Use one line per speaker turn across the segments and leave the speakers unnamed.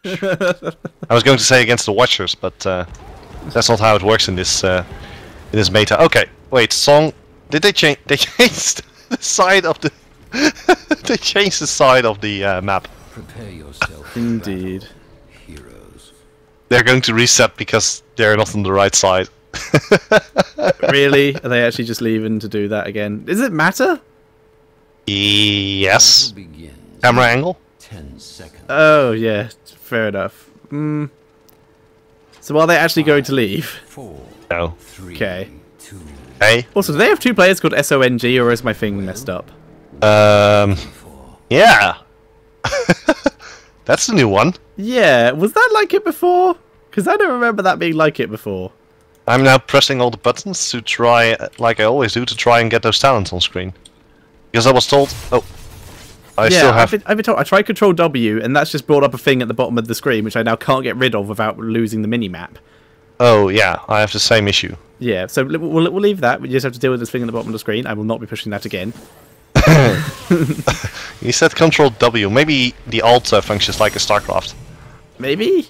I was going to say against the Watchers, but that's not how it works in this meta. Okay, wait, song. Did they change? They changed the side of the. They changed the side of the map.
Prepare yourself.
Indeed.
Heroes.
They're going to reset because they're not on the right side.
Really? Are they actually just leaving to do that again? Does it matter?
Yes.
Begins.
Camera angle.
10 seconds.
Oh, yeah. Fair enough. So are they actually going to leave?
4,
No.
3,
Okay.
2,
Hey.
Also, do they have two players called SONG, or is my thing messed up?
Yeah. That's the new one.
Yeah, was that like it before? Because I don't remember that being like it before.
I'm now pressing all the buttons to try, like I always do, to try and get those talents on screen. Because I was told. Oh. I still have.
I've been told. I tried Control W, and that's just brought up a thing at the bottom of the screen, which I now can't get rid of without losing the mini-map.
Oh, yeah, I have the same issue.
Yeah, so we'll leave that. We just have to deal with this thing at the bottom of the screen. I will not be pushing that again.
You said Control W. Maybe the Alt functions like a StarCraft.
Maybe?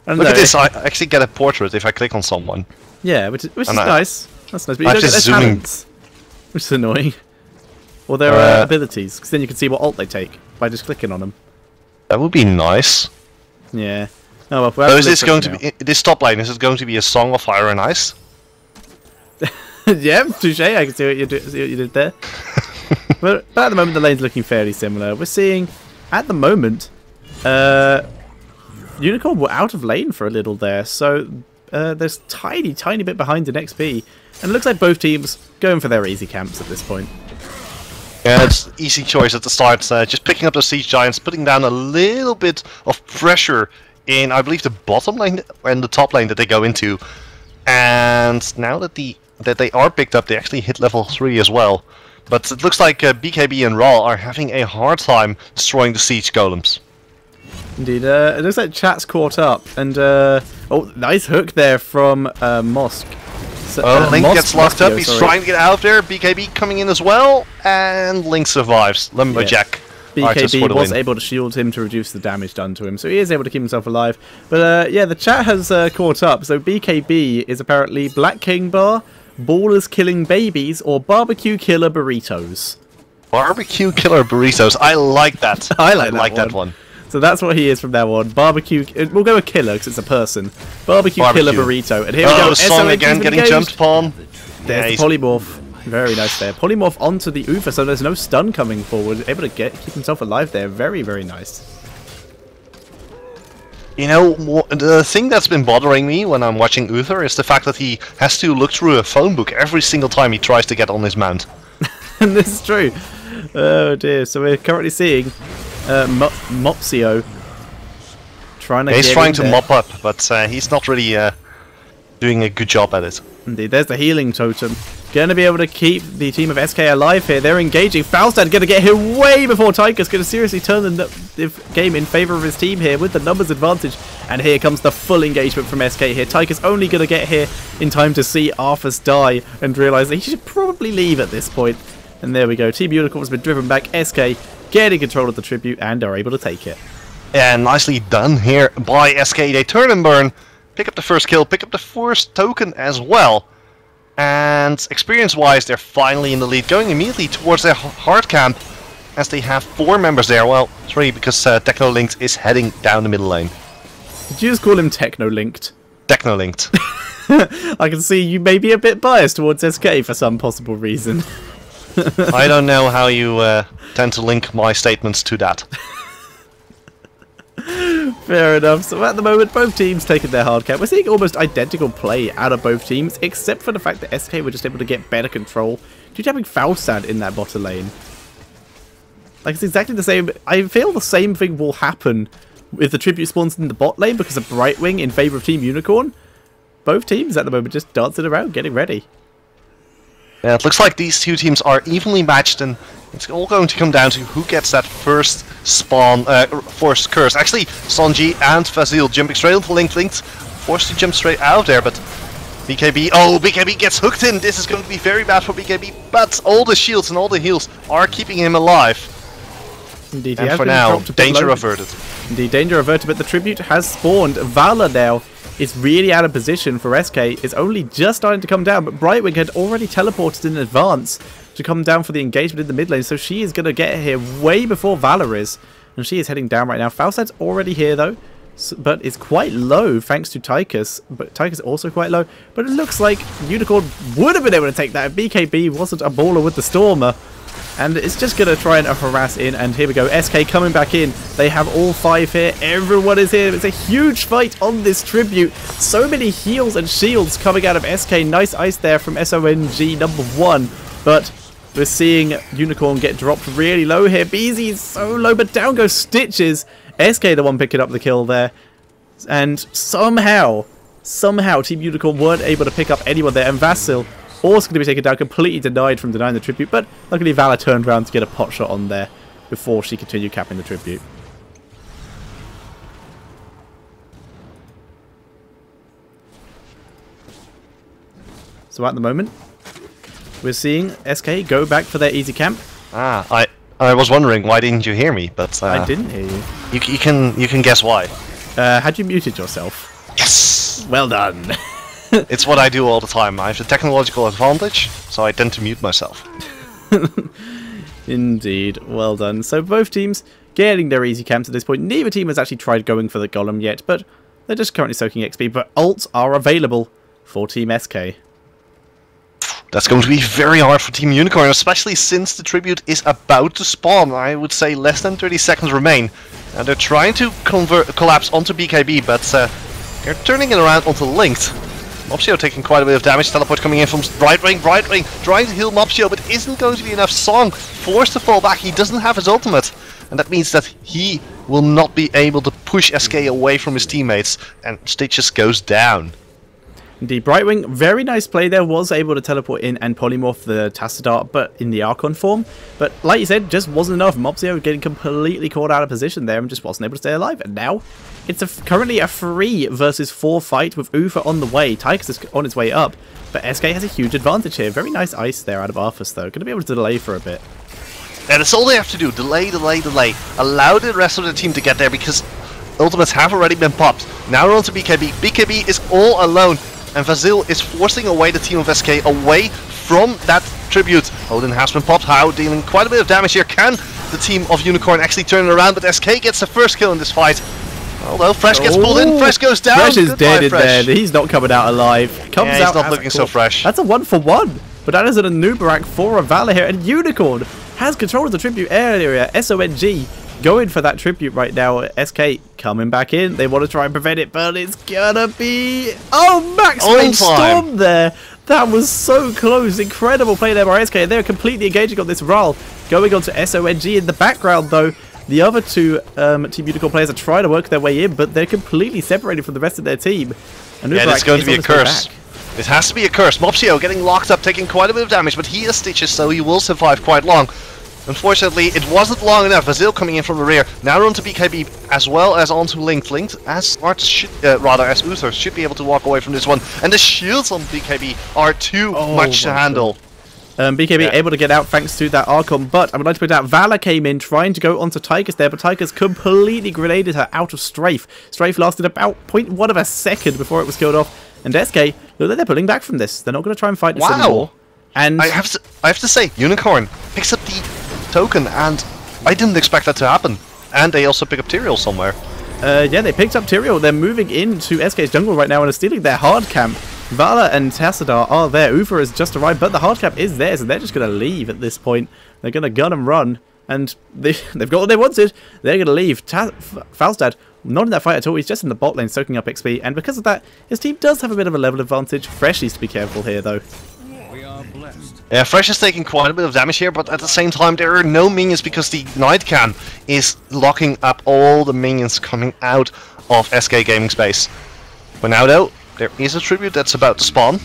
I don't
Look
know.
at this, I actually get a portrait if I click on someone.
Yeah, which is
And
nice. That's nice, but you
I'm
don't get their
just zooming.
talents, which is annoying. Or their abilities, because then you can see what alt they take by just clicking on them.
That would be nice.
Yeah. Oh well. We'll
So
have
is
to
this
look
going
for
to
it
be, this top lane, is it going to be a Song of Fire and Ice?
now. Yeah, touche. I can see what you did there. but at the moment, the lane's looking fairly similar. We're seeing, at the moment, Unicorn were out of lane for a little there, so there's tiny bit behind in XP, and it looks like both teams going for their easy camps at this point.
Yeah, it's easy choice at the start. Just picking up the Siege Giants, putting down a little bit of pressure in, I believe, the bottom lane and the top lane that they go into. And now that they are picked up, they actually hit level 3 as well. But it looks like BKB and Raw are having a hard time destroying the Siege Golems.
Indeed, it looks like chat's caught up, and oh, nice hook there from Mosk. So,
Link gets locked up, he's
sorry.
trying to get out of there, BKB coming in as well, and Link survives. Lumberjack. Artist for
BKB
the
was
win.
able to shield him to reduce the damage done to him, so he is able to keep himself alive. But yeah, the chat has caught up, so BKB is apparently Black King Bar, Ballers Killing Babies, or Barbecue Killer Burritos.
Barbecue Killer Burritos, I like that.
I like
that one.
So that's what he is from now on. Barbecue. We'll go with killer because it's a person. Barbecue Killer Burrito. And here we go.
Song again getting jumped upon.
There's the polymorph. Very nice there. Polymorph onto the Ufa, so there's no stun coming forward. Able to keep himself alive there. Very, very nice.
You know, the thing that's been bothering me when I'm watching Uther is the fact that he has to look through a phone book every single time he tries to get on his mount.
And this is true. Oh dear. So we're currently seeing Mopsio trying to
He's
get
trying
in
to
there.
mop up, but he's not really doing a good job at it.
Indeed, there's the healing totem. Going to be able to keep the team of SK alive here. They're engaging. Faustad going to get here way before Tyker's going to seriously turn the game in favour of his team here with the numbers advantage. And here comes the full engagement from SK here. Tyker's only going to get here in time to see Arthas die and realise that he should probably leave at this point. And there we go. Team Unicorn has been driven back. SK getting control of the tribute and are able to take it.
Yeah, nicely done here by SK. They turn and burn, pick up the first kill, pick up the first token as well. And experience-wise, they're finally in the lead, going immediately towards their hard camp, as they have 4 members there. Well, 3, because Tekno Linked is heading down the middle lane.
Did you just call him Techno-linked?
Tekno Linked.
I can see you may be a bit biased towards SK for some possible reason.
I don't know how you tend to link my statements to that.
Fair enough. So at the moment, both teams taking their hard cap. We're seeing almost identical play out of both teams, except for the fact that SK were just able to get better control due to having Faustad in that bottom lane. Like, it's exactly the same. I feel the same thing will happen with the tribute spawns in the bot lane because of Brightwing in favour of Team Unicorn. Both teams at the moment just dancing around, getting ready.
Yeah, it looks like these two teams are evenly matched, and it's all going to come down to who gets that first spawn, forced curse. Actually, Sonji and Fazil jumping straight into Linked, forced to jump straight out of there, but BKB, oh, BKB gets hooked in. This is going to be very bad for BKB, but all the shields and all the heals are keeping him alive.
Indeed,
And for now, danger averted.
The danger averted, but the tribute has spawned. Valor now is really out of position for SK. It's only just starting to come down, but Brightwing had already teleported in advance to come down for the engagement in the mid lane, so she is going to get here way before Valor is. And she is heading down right now. Falstad's already here though, but it's quite low thanks to Tychus. But Tychus also quite low. But it looks like Unicorn would have been able to take that if BKB wasn't a baller with the Stormer. And it's just going to try and harass in. And here we go. SK coming back in. They have all 5 here. Everyone is here. It's a huge fight on this tribute. So many heals and shields coming out of SK. Nice ice there from SONG number 1. But we're seeing Unicorn get dropped really low here. BZ is so low, but down goes Stitches. SK the one picking up the kill there. And somehow Team Unicorn weren't able to pick up anyone there. And Vasil also going to be taken down, completely denied from denying the tribute. But luckily Valor turned around to get a pot shot on there before she continued capping the tribute. So at the moment, we're seeing SK go back for their easy camp.
I was wondering why didn't you hear me, but
I didn't hear you.
You can guess why.
Had you muted yourself?
Yes.
Well done.
It's what I do all the time. I have the technological advantage, so I tend to mute myself.
Indeed, well done. So both teams getting their easy camps at this point. Neither team has actually tried going for the golem yet, but they're just currently soaking XP. But ults are available for Team SK.
That's going to be very hard for Team Unicorn, especially since the tribute is about to spawn. I would say less than 30 seconds remain. And they're trying to collapse onto BKB, but they're turning it around onto Linked. Mopsio taking quite a bit of damage. Teleport coming in from Brightwing. Brightwing trying to heal Mopsio, but isn't going to be enough. Song forced to fall back. He doesn't have his ultimate. And that means that he will not be able to push SK away from his teammates. And Stitches goes down.
Indeed, Brightwing, very nice play there, was able to teleport in and polymorph the Tassadar, but in the Archon form. But like you said, just wasn't enough. Mopsio getting completely caught out of position there and just wasn't able to stay alive. And now, it's currently a 3 versus 4 fight with Ufa on the way. Tychus is on its way up, but SK has a huge advantage here. Very nice ice there out of Arthas though. Going to be able to delay for a bit.
And that's all they have to do. Delay, delay, delay. Allow the rest of the team to get there because ultimates have already been popped. Now we're on to BKB. BKB is all alone. And Vasil is forcing away the team of SK away from that tribute. Odin has been popped. How dealing quite a bit of damage here. Can the team of Unicorn actually turn it around? But SK gets the first kill in this fight. Although Fresh gets pulled in, Fresh goes down.
Fresh is dead in
Fresh.
there. He's not coming out alive. Comes
yeah, he's
out
not looking so fresh.
That's a 1-for-1. But that is an Anubarak for a Valor here. And Unicorn has control of the tribute area. SONG going for that tribute right now. SK coming back in. They want to try and prevent it, but it's gonna be... Oh, max range storm there. That was so close. Incredible play there by SK. They're completely engaging on this Ral. Going on to SONG in the background, though. The other two Team Unicorn players are trying to work their way in, but they're completely separated from the rest of their team. And
yeah, it's going to be a curse. It has to be a curse. Mopsio getting locked up, taking quite a bit of damage, but he has Stitches, so he will survive quite long. Unfortunately, it wasn't long enough. Vasil coming in from the rear. Now onto BKB as well as onto Linked. Linked as Uther should be able to walk away from this one. And the shields on BKB are too much to handle.
BKB able to get out thanks to that Archon, but I would like to point out Valor came in trying to go onto Tychus there, but Tychus completely grenaded her out of Strafe. Strafe lasted about 0.1 of a second before it was killed off. And SK, look like they're pulling back from this. They're not going to try and fight this anymore. And
I have to say, Unicorn picks up the token, and I didn't expect that to happen. And they also pick up Tyrael somewhere.
Yeah, they picked up Tyrael. They're moving into SK's jungle right now and are stealing their hard camp. Valor and Tassadar are there. Ufa has just arrived, but the hard camp is theirs, and they're just going to leave at this point. They're going to gun and run, and they've got what they wanted. They're going to leave. Falstad, not in that fight at all. He's just in the bot lane soaking up XP, and because of that, his team does have a bit of a level advantage. Fresh needs to be careful here, though.
Yeah, Fresh is taking quite a bit of damage here, but at the same time there are no minions because the Night Cam is locking up all the minions coming out of SK Gaming space. For now though, there is a tribute that's about to spawn.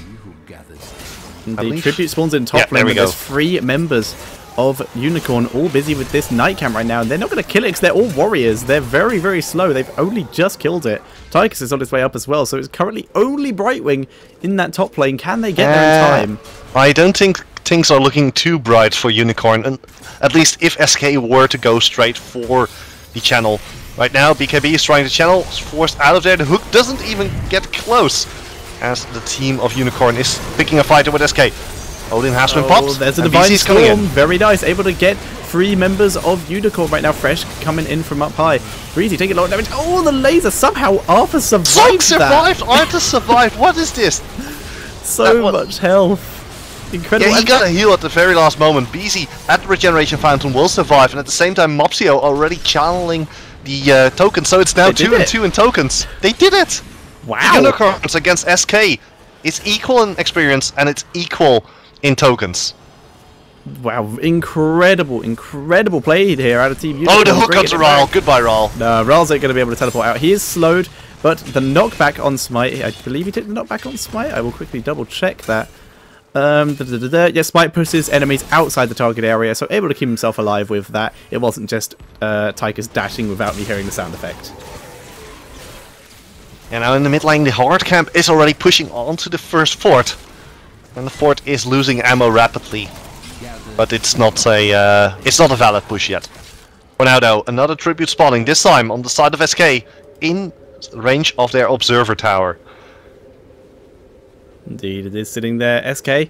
The tribute spawns in top lane, but there's 3 members of Unicorn all busy with this Night Cam right now, and they're not going to kill it because they're all warriors. They're very, very slow. They've only just killed it. Tychus is on his way up as well, so it's currently only Brightwing in that top lane. Can they get there in time?
I don't think things are looking too bright for Unicorn, and at least if SK were to go straight for the channel, Right now, BKB is trying to channel, is forced out of there. The hook doesn't even get close as the team of Unicorn is picking a fighter with SK. Odin has been popped.
There's a
and
Divine
BC's coming
Storm.
in.
Very nice. Able to get 3 members of Unicorn right now. Fresh coming in from up high. Breezy taking a lot of damage. Oh, the laser. Somehow Arthur survived
Zoink survived! Arthur survived! What is this?
So much health. Incredible.
Yeah, he got a heal at the very last moment. BZ at the Regeneration Fountain will survive, and at the same time Mopsio already channeling the tokens, so it's now 2 and 2 in tokens. They did it!
Wow.
Unicorns against SK. It's equal in experience, and it's equal in tokens.
Wow, incredible play here out of Team Unicorn.
Oh, the hook onto Ral. Goodbye, Ral.
No, Ral's not going to be able to teleport out. He is slowed, but the knockback on Smite, I believe he took the knockback on Smite. I will quickly double check that. Yeah, Smite pushes enemies outside the target area, so able to keep himself alive with that. It wasn't just Tychus dashing without me hearing the sound effect.
And now in the mid lane, the hard camp is already pushing onto the first fort. And the fort is losing ammo rapidly. But it's not a valid push yet. For now though, another tribute spawning, this time on the side of SK, in range of their observer tower.
Indeed, it is sitting there. SK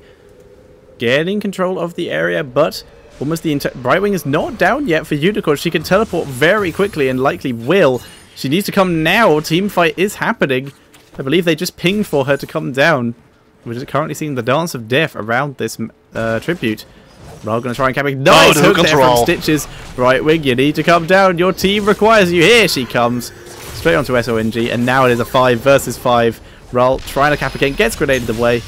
getting control of the area, but almost the Brightwing is not down yet for Unicorn. She can teleport very quickly and likely will. She needs to come now. Team fight is happening. I believe they just pinged for her to come down. We're just currently seeing the dance of death around this tribute. Ral gonna try and cap it. Nice hook there from Stitches. Brightwing, you need to come down. Your team requires you. Here she comes. Straight onto SONG, and now it is a 5 versus 5. Ral trying to cap again, gets grenaded away.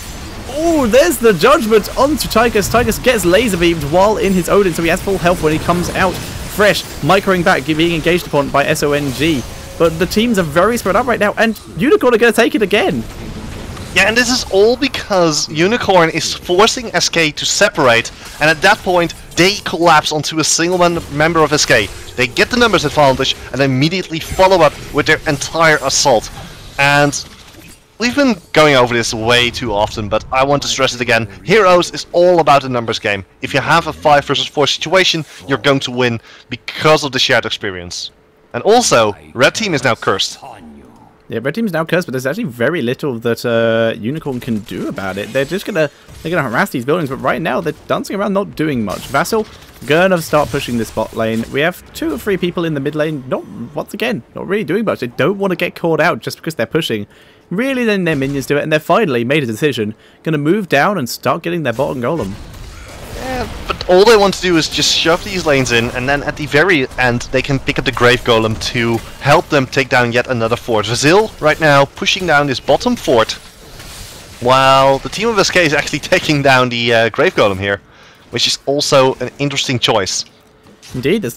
Oh, there's the judgment onto Tychus. Tychus gets laser beamed while in his Odin, so he has full health when he comes out. Fresh, microing back, being engaged upon by SONG. But the teams are very spread up right now, and Unicorn are going to take it again.
Yeah, and this is all because Unicorn is forcing SK to separate, and at that point they collapse onto a single member of SK. They get the numbers advantage and immediately follow up with their entire assault. And we've been going over this way too often, but I want to stress it again. Heroes is all about the numbers game. If you have a 5 versus 4 situation, you're going to win because of the shared experience. And also, Red Team is now cursed.
Yeah, Red Team's now cursed, but there's actually very little that Unicorn can do about it. They're gonna harass these buildings, but right now they're dancing around, not doing much. Vassal gonna start pushing this bot lane. We have 2 or 3 people in the mid lane, not really doing much. They don't want to get caught out just because they're pushing. Really, then their minions do it, and they're finally made a decision. Gonna move down and start getting their bottom golem.
Yeah, but all they want to do is just shove these lanes in, and then at the very end they can pick up the Grave Golem to help them take down yet another fort. Vazil right now pushing down this bottom fort, while the team of SK is actually taking down the Grave Golem here, which is also an interesting choice.
Indeed, they're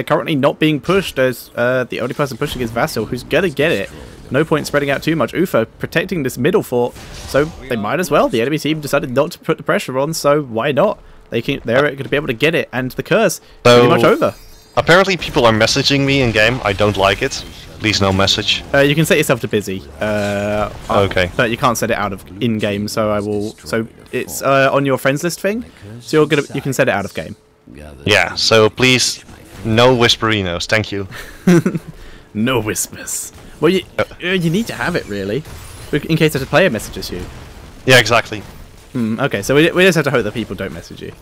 currently not being pushed, as the only person pushing is Vassal, who's gonna get it. No point spreading out too much. UFO protecting this middle fort, so they might as well. The enemy team decided not to put the pressure on, so why not? They're going to be able to get it, and the curse is pretty much over.
Apparently people are messaging me in game. I don't like it. Please no message.
You can set yourself to busy.
Okay.
But you can't set it out of in game, so I will. So it's on your friends list thing. So you can set it out of game.
Yeah. So please, no whisperinos. Thank you.
No whispers. Well, you need to have it, really, in case a player messages you.
Yeah, exactly.
Okay, so we just have to hope that people don't message you.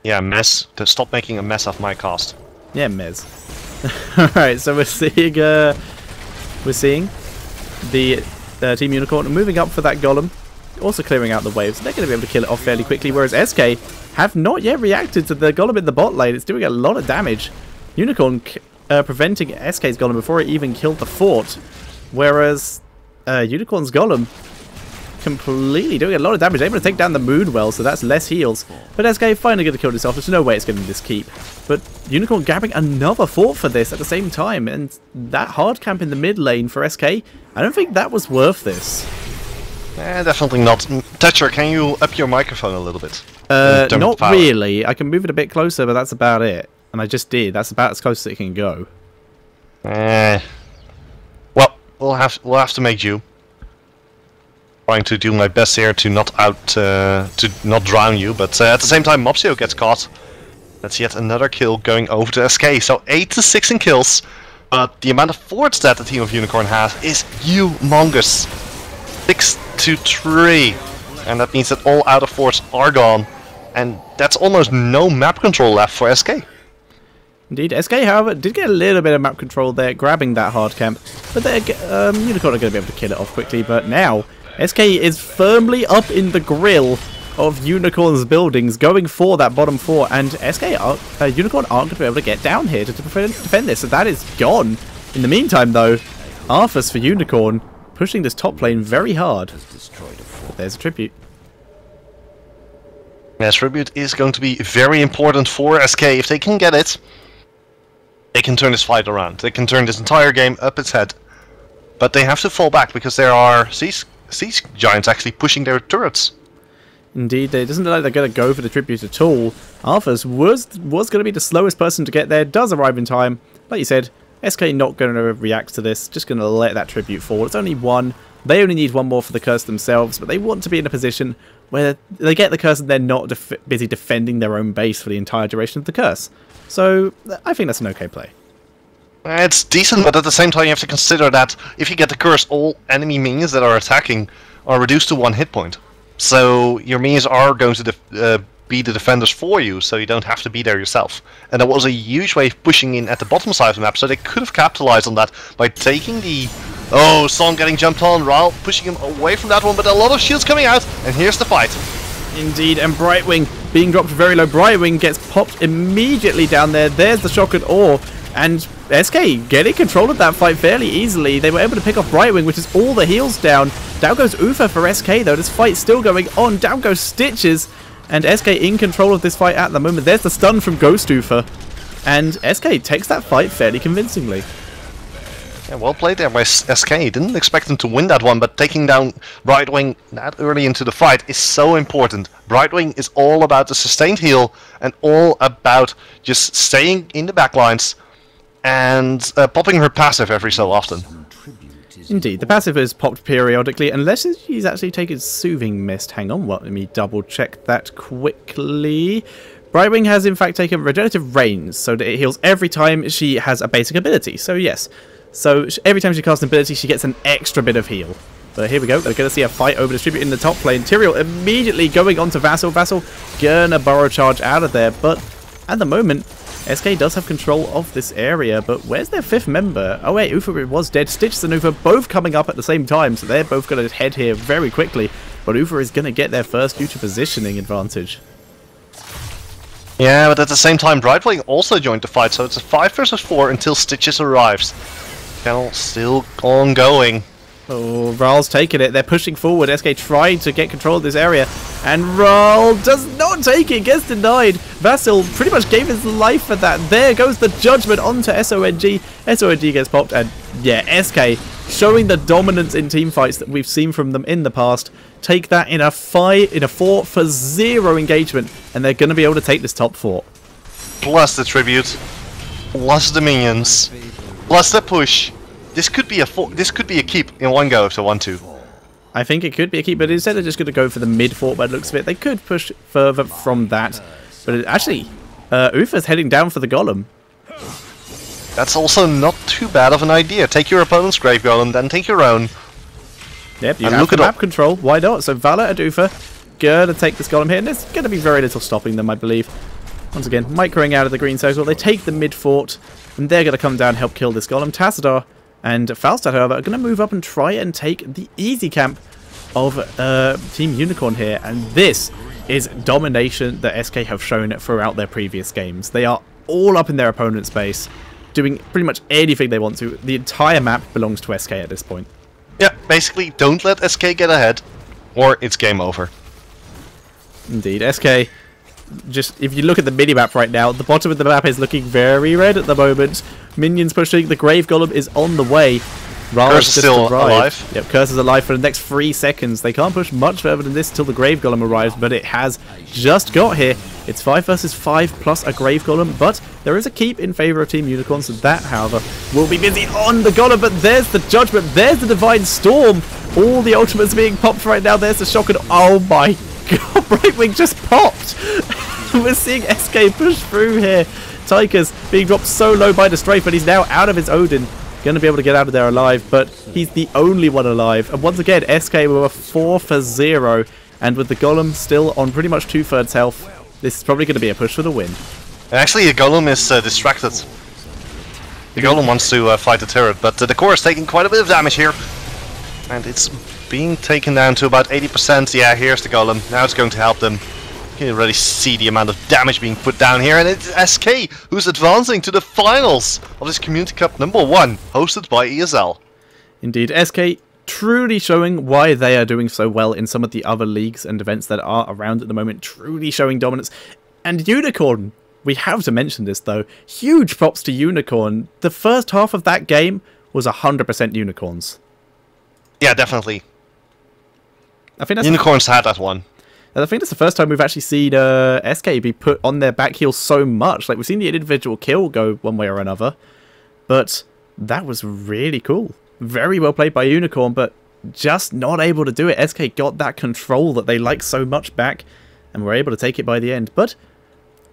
Yeah, mess. To stop making a mess of my cast.
Yeah, Mez. Alright, so we're seeing the Team Unicorn moving up for that golem, also clearing out the waves. They're going to be able to kill it off fairly quickly, whereas SK have not yet reacted to the golem in the bot lane. It's doing a lot of damage. Unicorn preventing SK's golem before it even killed the fort. Whereas Unicorn's golem completely doing a lot of damage, able to take down the Moonwell, so that's less heals. But SK finally going to kill this off. There's no way it's getting this keep. But Unicorn grabbing another fort for this at the same time, and that hard camp in the mid lane for SK, I don't think that was worth this.
Definitely not. Thatcher, can you up your microphone a little bit?
Not really. I can move it a bit closer, but that's about it. And I just did. That's about as close as it can go.
Well, we'll have to make do. Trying to do my best here to not drown you, but at the same time Mopsio gets caught. That's yet another kill going over to SK. So 8 to 6 in kills But the amount of forts that the team of Unicorn has is humongous. 6 to 3. And that means that all outer forts are gone. And that's almost no map control left for SK.
Indeed, SK, however, did get a little bit of map control there, grabbing that hard camp. But Unicorn are going to be able to kill it off quickly. But now, SK is firmly up in the grill of Unicorn's buildings, going for that bottom 4. And Unicorn aren't going to be able to get down here to defend this. So that is gone. In the meantime, though, Arthas for Unicorn pushing this top lane very hard. But there's a tribute.
Yes, tribute is going to be very important for SK. If they can get it, they can turn this fight around. They can turn this entire game up its head. But they have to fall back because there are siege giants actually pushing their turrets.
Indeed, it doesn't look like they're going to go for the tribute at all. Arthas was going to be the slowest person to get there, does arrive in time. Like you said, SK not going to react to this, just going to let that tribute fall. It's only one. They only need one more for the curse themselves, but they want to be in a position where they get the curse and they're not busy defending their own base for the entire duration of the curse. So, I think that's an okay play.
It's decent, but at the same time you have to consider that if you get the curse, all enemy minions that are attacking are reduced to 1 hit point. So your minions are going to be the defenders for you, so you don't have to be there yourself. And that was a huge way of pushing in at the bottom side of the map, so they could have capitalized on that by taking the... Oh, Song getting jumped on, Ral pushing him away from that one, but a lot of shields coming out, and here's the fight.
Indeed, and Brightwing being dropped very low. Brightwing gets popped immediately down there. There's the shock and awe, and SK getting control of that fight fairly easily. They were able to pick off Brightwing, which is all the heals down. Down goes Ufa for SK though. This fight's still going on. Down goes Stitches, and SK in control of this fight at the moment. There's the stun from Ghost Ufa, and SK takes that fight fairly convincingly.
Yeah, well played there by SK. Didn't expect him to win that one, but taking down Brightwing that early into the fight is so important. Brightwing is all about the sustained heal and all about just staying in the backlines and popping her passive every so often.
Indeed, the passive is popped periodically, unless she's actually taken Soothing Mist. Hang on, let me double check that quickly. Brightwing has in fact taken Regenerative Rains, so that it heals every time she has a basic ability, so yes. So every time she casts an ability, she gets an extra bit of heal. But here we go, we're going to see a fight over Distribute in the top lane. Tyrael immediately going on to Vassal. Vassal gonna burrow charge out of there, but at the moment, SK does have control of this area, but where's their 5th member? Oh wait, Ufa was dead. Stitch and Ufa both coming up at the same time, so they're both going to head here very quickly. But Ufa is going to get there first due to positioning advantage.
Yeah, but at the same time, Brightwing also joined the fight, so it's a 5 versus 4 until Stitches arrives. Channel still ongoing.
Oh, Ral's taking it. They're pushing forward. SK trying to get control of this area. And Ral does not take it. Gets denied. Vassal pretty much gave his life for that. There goes the judgment onto SONG. SONG gets popped. And yeah, SK showing the dominance in team fights that we've seen from them in the past. Take that in a 4 for 0 engagement. And they're going to be able to take this top 4.
Plus the tribute. Plus the minions. Plus the push. This could be a keep in one go if they want to.
I think it could be a keep, but instead they're just going to go for the mid fort by the looks of it. They could push further from that, but actually, Ufa's heading down for the golem.
That's also not too bad of an idea. Take your opponent's grave golem, then take your own.
Yep, you have the map control. Why not? So Valor and Ufa gonna take this golem here, and there's going to be very little stopping them, I believe. Once again, microing out of the green circle. They take the mid fort, and they're going to come down and help kill this golem. Tassadar and Falstad, however, are going to move up and try and take the easy camp of Team Unicorn here. And this is domination that SK have shown throughout their previous games. They are all up in their opponent's base, doing pretty much anything they want to. The entire map belongs to SK at this point.
Yeah, basically, don't let SK get ahead, or it's game over.
Indeed, SK... Just, if you look at the mini-map right now, the bottom of the map is looking very red at the moment. Minions pushing, the Grave Golem is on the way.
Curse is still alive.
Yep, Curse is alive for the next 3 seconds. They can't push much further than this until the Grave Golem arrives, but it has just got here. It's 5 versus 5 plus a Grave Golem, but there is a keep in favour of Team Unicorn, so that, however, will be busy on the Golem, but there's the Judgment, there's the Divine Storm. All the ultimates being popped right now. There's the Shock, and oh my god, Brightwing just popped. We're seeing SK push through here. Tigers being dropped so low by the strafe, but he's now out of his Odin. Going to be able to get out of there alive, but he's the only one alive. And once again, SK were 4 for 0, and with the Golem still on pretty much 2/3 health, this is probably going to be a push for the win.
Actually, the Golem is distracted. The Golem wants to fight the turret, but the core is taking quite a bit of damage here. And it's being taken down to about 80%. Yeah, here's the Golem. Now it's going to help them. You can already see the amount of damage being put down here, and it's SK who's advancing to the finals of this Community Cup #1, hosted by ESL.
Indeed, SK truly showing why they are doing so well in some of the other leagues and events that are around at the moment, truly showing dominance. And Unicorn, we have to mention this though, huge props to Unicorn. The first half of that game was 100% Unicorns.
Yeah, definitely.
I think that's
Unicorns had that one.
I think that's the first time we've actually seen SK be put on their back heel so much. Like, we've seen the individual kill go one way or another, but that was really cool. Very well played by Unicorn, but just not able to do it. SK got that control that they like so much back, and were able to take it by the end. But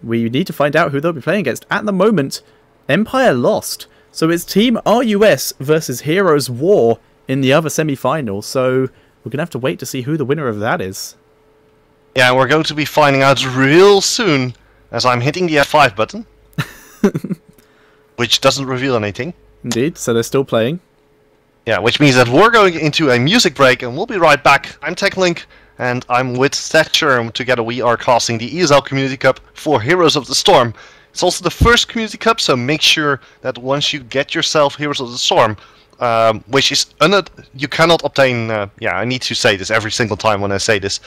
we need to find out who they'll be playing against. At the moment, Empire lost, so it's Team RUS versus Heroes War in the other semi-final, so we're going to have to wait to see who the winner of that is.
Yeah, we're going to be finding out real soon, as I'm hitting the F5 button. Which doesn't reveal anything.
Indeed, so they're still playing.
Yeah, which means that we're going into a music break, and we'll be right back. I'm TechLink, and I'm with Thatcher, and together we are casting the ESL Community Cup for Heroes of the Storm. It's also the first Community Cup, so make sure that once you get yourself Heroes of the Storm, which is you cannot obtain. Yeah, I need to say this every single time when I say this.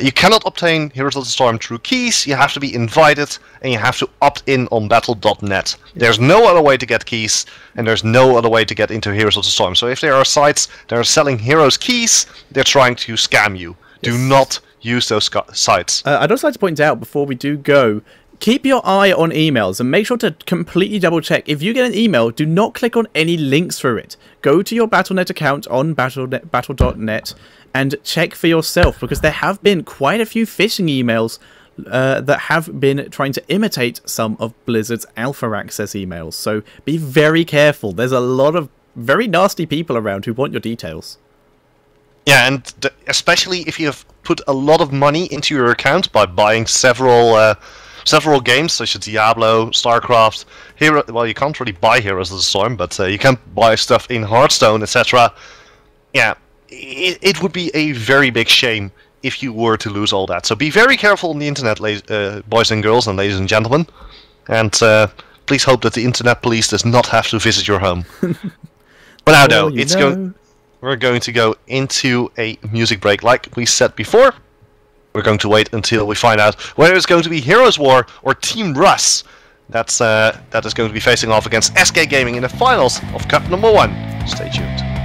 You cannot obtain Heroes of the Storm through keys. You have to be invited, and you have to opt in on battle.net. There's no other way to get keys, and there's no other way to get into Heroes of the Storm. So if there are sites that are selling Heroes keys, they're trying to scam you. Yes. Do not use those sites.
I'd also like to point out before we do go, keep your eye on emails and make sure to completely double check. If you get an email, do not click on any links through it. Go to your Battle.net account on battle.net and check for yourself, because there have been quite a few phishing emails that have been trying to imitate some of Blizzard's alpha access emails. So be very careful. There's a lot of very nasty people around who want your details.
Yeah, and especially if you have put a lot of money into your account by buying several games, such as Diablo, StarCraft, well, you can't really buy Heroes of the Storm, but you can buy stuff in Hearthstone, etc. Yeah, it would be a very big shame if you were to lose all that. So be very careful on the internet, boys and girls and ladies and gentlemen. And please hope that the internet police does not have to visit your home. But now, though, we're going to go into a music break, like we said before. We're going to wait until we find out whether it's going to be Heroes War or Team Russ that is going to be facing off against SK Gaming in the finals of Cup #1. Stay tuned.